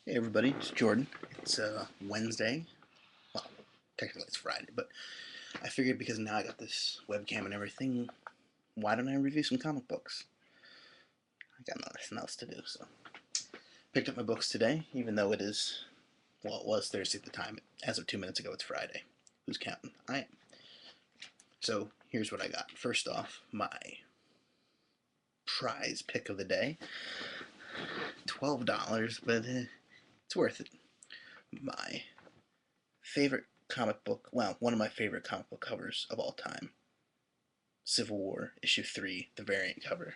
Hey everybody, it's Jordan. It's Wednesday. Well, technically it's Friday, but I figured because now I got this webcam and everything, why don't I review some comic books? I got nothing else to do, so picked up my books today, even though it is, well, it was Thursday at the time. As of 2 minutes ago, it's Friday. Who's counting? I am. So here's what I got. First off, my prize pick of the day. $12, but it's worth it. My favorite comic book, well, one of my favorite comic book covers of all time. Civil War, issue 3, the variant cover.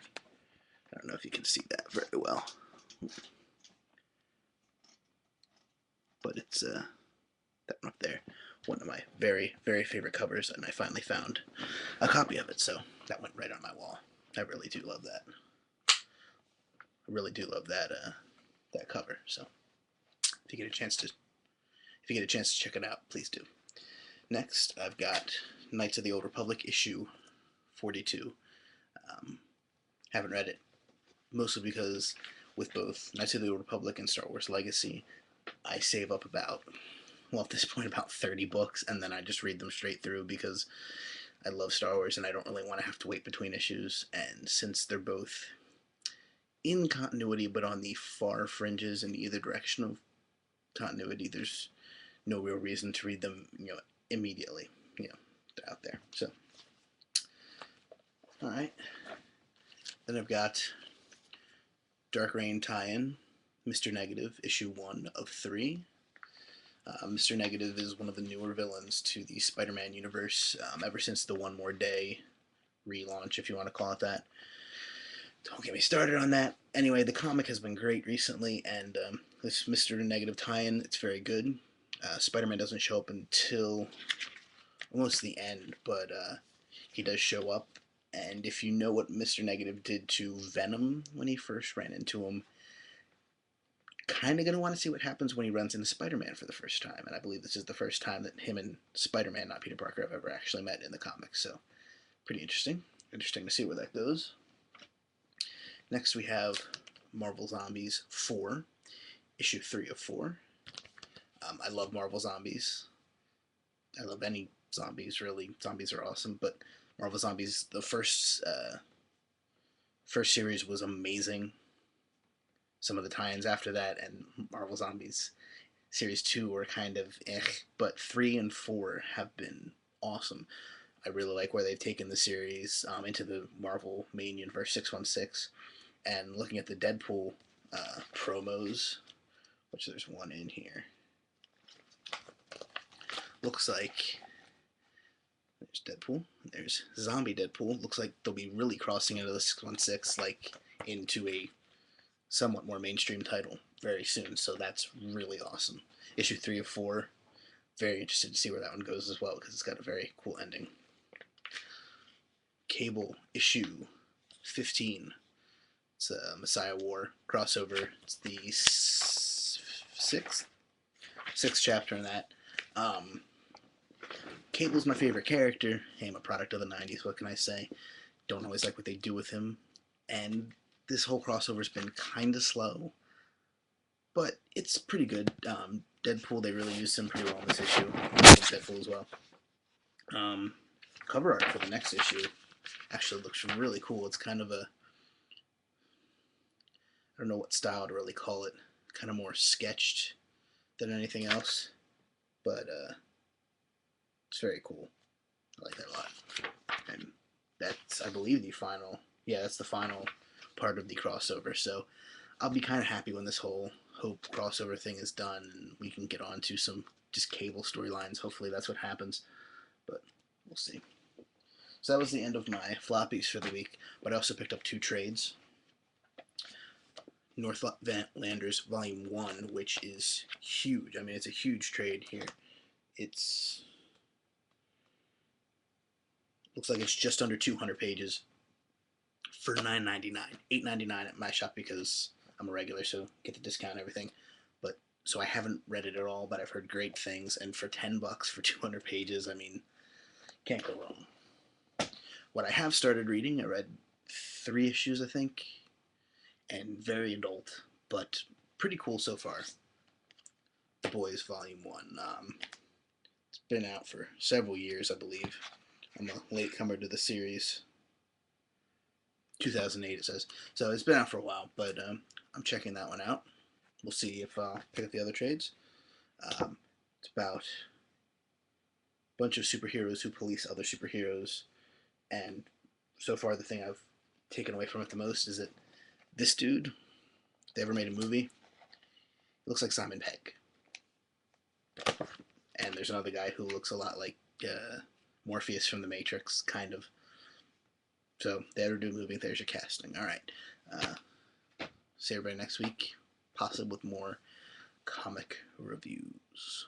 I don't know if you can see that very well, but it's that one up there. One of my very, very favorite covers, and I finally found a copy of it, so that went right on my wall. I really do love that. I really do love that cover. So if you get a chance to check it out, please do. Next, I've got Knights of the Old Republic issue 42. Haven't read it, mostly because with both Knights of the Old Republic and Star Wars Legacy, I save up about, well, at this point, about 30 books, and then I just read them straight through because I love Star Wars and I don't really want to have to wait between issues. And since they're both in continuity but on the far fringes in either direction of continuity, there's no real reason to read them, immediately. They're out there. So, all right. Then I've got Dark Reign tie-in, Mr. Negative, issue 1 of 3. Mr. Negative is one of the newer villains to the Spider-Man universe, ever since the One More Day relaunch, if you want to call it that. Don't get me started on that. Anyway, the comic has been great recently, and this Mr. Negative tie-in, it's very good. Spider-Man doesn't show up until almost the end, but he does show up. And if you know what Mr. Negative did to Venom when he first ran into him, kind of going to want to see what happens when he runs into Spider-Man for the first time. And I believe this is the first time that him and Spider-Man, not Peter Parker, have ever actually met in the comics. So, pretty interesting. Interesting to see where that goes. Next, we have Marvel Zombies 4, issue 3 of 4. I love Marvel Zombies. I love any zombies, really. Zombies are awesome, but Marvel Zombies, the first series was amazing. Some of the tie-ins after that and Marvel Zombies Series 2 were kind of but 3 and 4 have been awesome. I really like where they've taken the series into the Marvel main universe 616. And looking at the Deadpool promos, which there's one in here, looks like there's Deadpool, there's Zombie Deadpool. Looks like they'll be really crossing into the 616, like into a somewhat more mainstream title very soon, so that's really awesome. Issue 3 of 4, very interested to see where that one goes as well, because it's got a very cool ending. Cable issue 15. It's a Messiah War crossover. It's the sixth chapter in that. Cable's my favorite character. Hey, I'm a product of the 90s, what can I say? Don't always like what they do with him. And this whole crossover's been kind of slow, but it's pretty good. Deadpool, they really used him pretty well in this issue. Deadpool as well. Cover art for the next issue actually looks really cool. It's kind of a, I don't know what style to really call it, kind of more sketched than anything else, but it's very cool. I like that a lot. And that's, I believe, that's the final part of the crossover, so I'll be kind of happy when this whole Hope crossover thing is done and we can get on to some just Cable storylines. Hopefully that's what happens, but we'll see. So that was the end of my floppies for the week, but I also picked up 2 trades. Northlanders Volume 1, which is huge. I mean, it's a huge trade here. It's looks like it's just under 200 pages for $9.99. $8.99 at my shop because I'm a regular, so get the discount and everything. But so I haven't read it at all, but I've heard great things. And for $10 for 200 pages, I mean, can't go wrong. What I have started reading, I read 3 issues, I think, and very adult, but pretty cool so far. The Boys Volume 1. It's been out for several years, I believe. I'm a latecomer to the series. 2008 it says. So it's been out for a while, but I'm checking that one out. We'll see if I'll pick up the other trades. It's about a bunch of superheroes who police other superheroes, and so far the thing I've taken away from it the most is that this dude, if they ever made a movie, looks like Simon Pegg. And there's another guy who looks a lot like Morpheus from The Matrix, kind of. So they ever do a movie, there's your casting. All right. See everybody next week, possibly with more comic reviews.